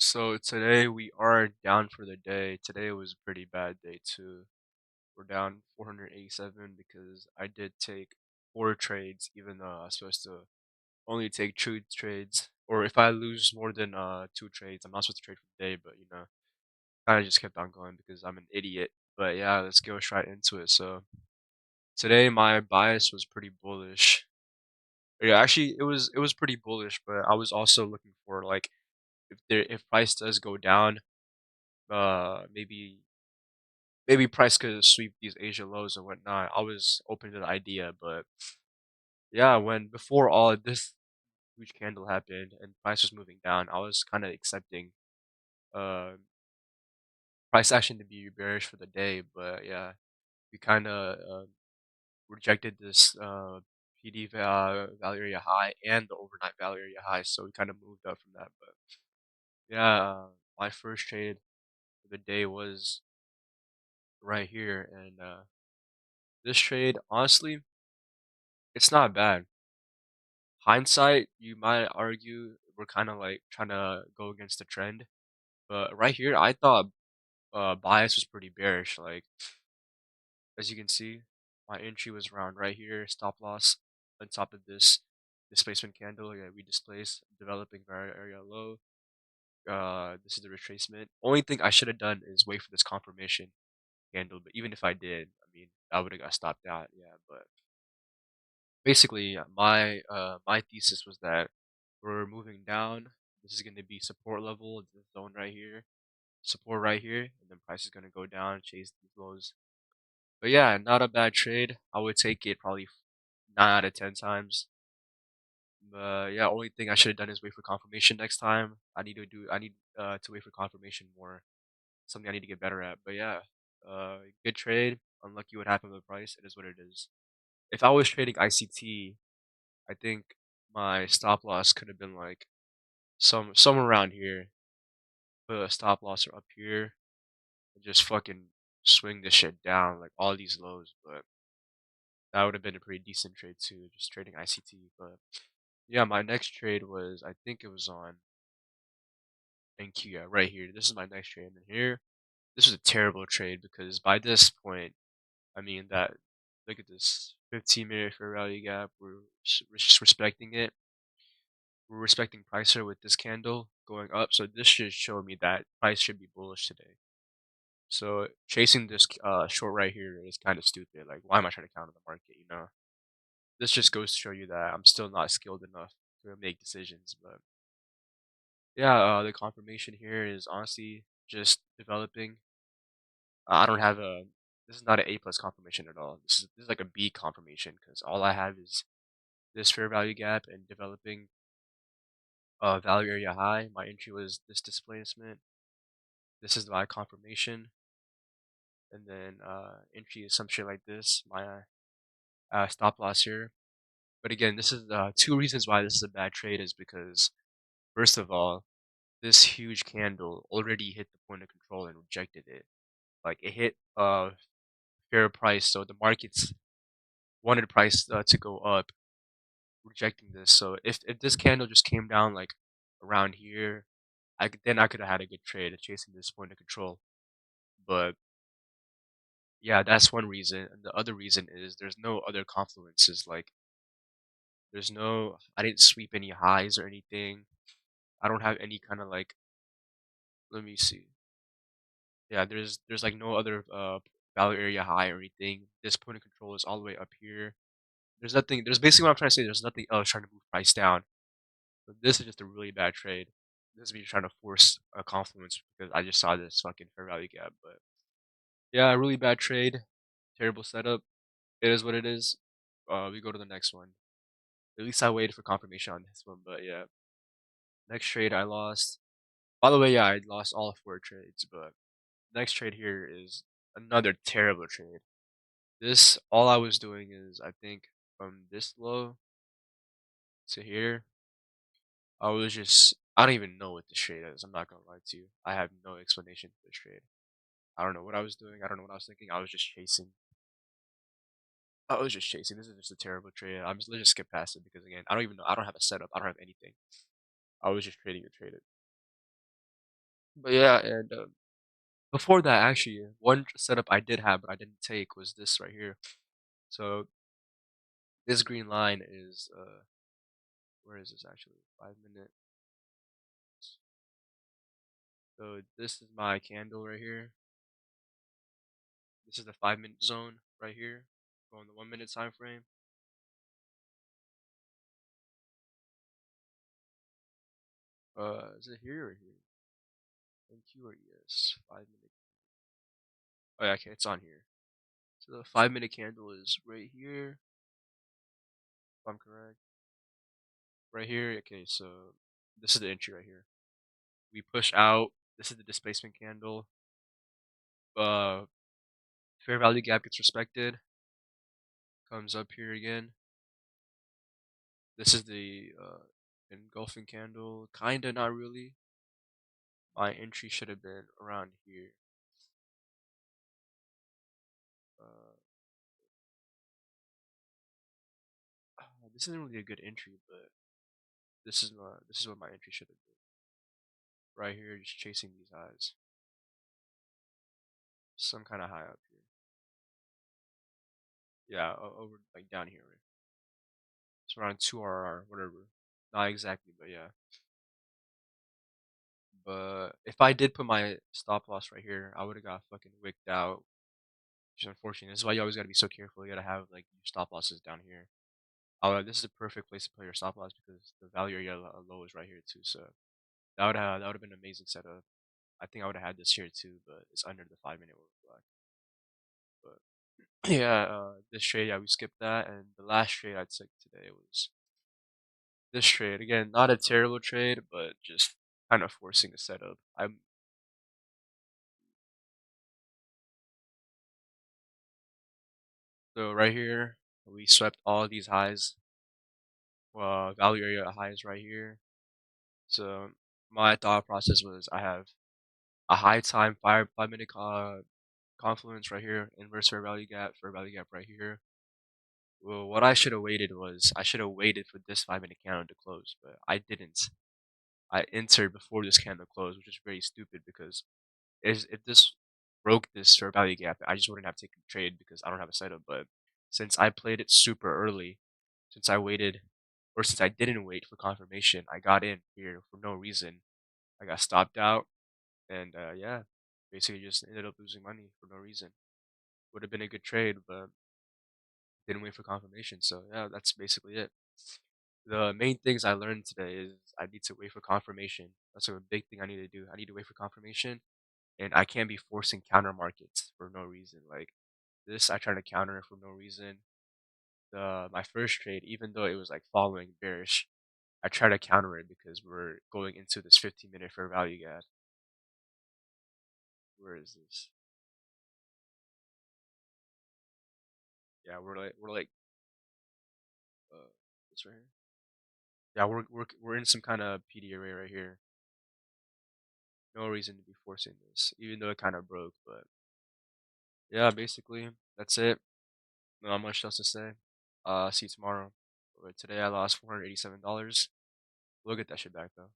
So today we are down for the day. Today was a pretty bad day too. We're down 487 because I did take four trades, even though I was supposed to only take two trades. Or if I lose more than two trades, I'm not supposed to trade for the day. But kind of just kept on going because I'm an idiot. But yeah, let's go straight into it. So today my bias was pretty bullish. Yeah, actually it was pretty bullish, but I was also looking for like if price does go down, maybe price could sweep these Asia lows and whatnot. I was open to the idea, but yeah, when before all of this huge candle happened and price was moving down, I was kind of accepting uh price action to be bearish for the day. But yeah, we kind of rejected this PD value area high and the overnight value area high, so we kind of moved up from that. But yeah, my first trade for the day was right here, and this trade honestly, it's not bad. Hindsight, you might argue we're kind of like trying to go against the trend, but right here, I thought bias was pretty bearish. Like as you can see, my entry was around right here, stop loss on top of this displacement candle. Yeah, we displaced, developing very area low. This is the retracement. Only thing I should have done is wait for this confirmation candle, but even if I did, I mean, I would have got stopped out. Yeah, but basically, my thesis was that we're moving down. This is going to be support level, this zone right here, support right here, and then price is going to go down, chase these lows. But yeah, not a bad trade. I would take it probably 9 out of 10 times. But yeah, only thing I should have done is wait for confirmation next time. I need to wait for confirmation more. Something I need to get better at. But yeah, good trade. Unlucky what happened with the price. It is what it is. If I was trading ICT, I think my stop loss could have been like somewhere around here. Put a stop loss up here and just fucking swing this shit down like all these lows. But that would have been a pretty decent trade too, just trading ICT. But yeah, my next trade was I think it was on NQ right here. This is my next trade, and here this was a terrible trade because by this point, I mean that look at this 15-minute fair value gap. We're just respecting it. We're respecting Pricer with this candle going up, so this should show me that price should be bullish today. So chasing this short right here is kind of stupid. Like, why am I trying to counter the market? This just goes to show you that I'm still not skilled enough to make decisions. But yeah, the confirmation here is honestly just developing. I don't have a. This is not an A plus confirmation at all. This is like a B confirmation because all I have is this fair value gap and developing value area high. My entry was this displacement. This is my confirmation, and then entry is some shit like this. My stop loss here. But again, this is two reasons why this is a bad trade is because first of all, this huge candle already hit the point of control and rejected it. Like it hit fair price, so the markets wanted price to go up, rejecting this. So if this candle just came down like around here, I could have had a good trade of chasing this point of control. But yeah, that's one reason. And the other reason is there's no other confluences. Like I didn't sweep any highs or anything. I don't have any kind of like, let me see. Yeah, there's like no other value area high or anything. This point of control is all the way up here. There's nothing. There's basically what I'm trying to say. There's nothing else trying to move price down. But this is just a really bad trade. This is me trying to force a confluence because I just saw this fucking fair value gap. But yeah, a really bad trade. Terrible setup. It is what it is. We go to the next one. At least I waited for confirmation on this one. But yeah, next trade I lost. By the way, yeah, I lost all four trades. But next trade here is another terrible trade. This all I was doing is I think from this low to here, I don't even know what this trade is. I'm not gonna lie to you. I have no explanation for this trade. I don't know what I was doing. I don't know what I was thinking. I was just chasing. I was just chasing. This is just a terrible trade. Let's just skip past it because again, I don't even know. I don't have a setup. I don't have anything. I was just trading to trade it. But yeah, and before that, actually, one setup I did have but I didn't take was this right here. So this green line is where is this actually? 5 minutes. So this is my candle right here. This is the 5 minute zone right here. Going the 1 minute time frame. Is it here or here? NQ or ES? 5 minute. Oh yeah, okay, it's on here. So the 5 minute candle is right here, if I'm correct. Right here. Okay, so this is the entry right here. We push out. This is the displacement candle. Uh, fair value gap gets respected. Comes up here again. This is the engulfing candle. Kinda, not really. My entry should have been around here. Uh, this isn't really a good entry, but this is what my entry should have been. Right here, just chasing these highs. Some kind of high up here. Yeah, over like down here. Right? It's around 2 RR, whatever. Not exactly, but yeah. But if I did put my stop loss right here, I would have got fucking wicked out, which is unfortunate. This is why you always gotta be so careful. You gotta have like your stop losses down here. Oh, this is a perfect place to play your stop loss because the value area low is right here too. So that would have been an amazing setup. I think I would have had this here too, but it's under the 5 minute order block. But yeah, this trade, yeah, we skipped that, and the last trade I took today was this trade. Again, not a terrible trade, but just kind of forcing a setup. I'm So right here, we swept all these highs. Value area highs right here. So my thought process was I have a high time 5 minute confluence right here, inverse fair value gap right here. Well, what I should have waited was I should have waited for this 5 minute candle to close, but I didn't. I entered before this candle closed, which is very stupid because if this broke this fair value gap, I just wouldn't have taken the trade because I don't have a setup. But since I played it super early, since I waited, or since I didn't wait for confirmation, I got in here for no reason. I got stopped out, and yeah, basically just ended up losing money for no reason. Would have been a good trade, but didn't wait for confirmation. So yeah, that's basically it. The main things I learned today is I need to wait for confirmation. That's a big thing I need to do. I need to wait for confirmation, and I can't be forcing counter markets for no reason. Like this, I tried to counter it for no reason. The my first trade, even though it was like following bearish, I tried to counter it because we're going into this 15-minute fair value gap. Where is this? Yeah, we're like this right here. Yeah, we're in some kind of PD array right here. No reason to be forcing this, even though it kind of broke. But yeah, basically that's it. Not much else to say. See you tomorrow. But today I lost $487. We'll get that shit back though.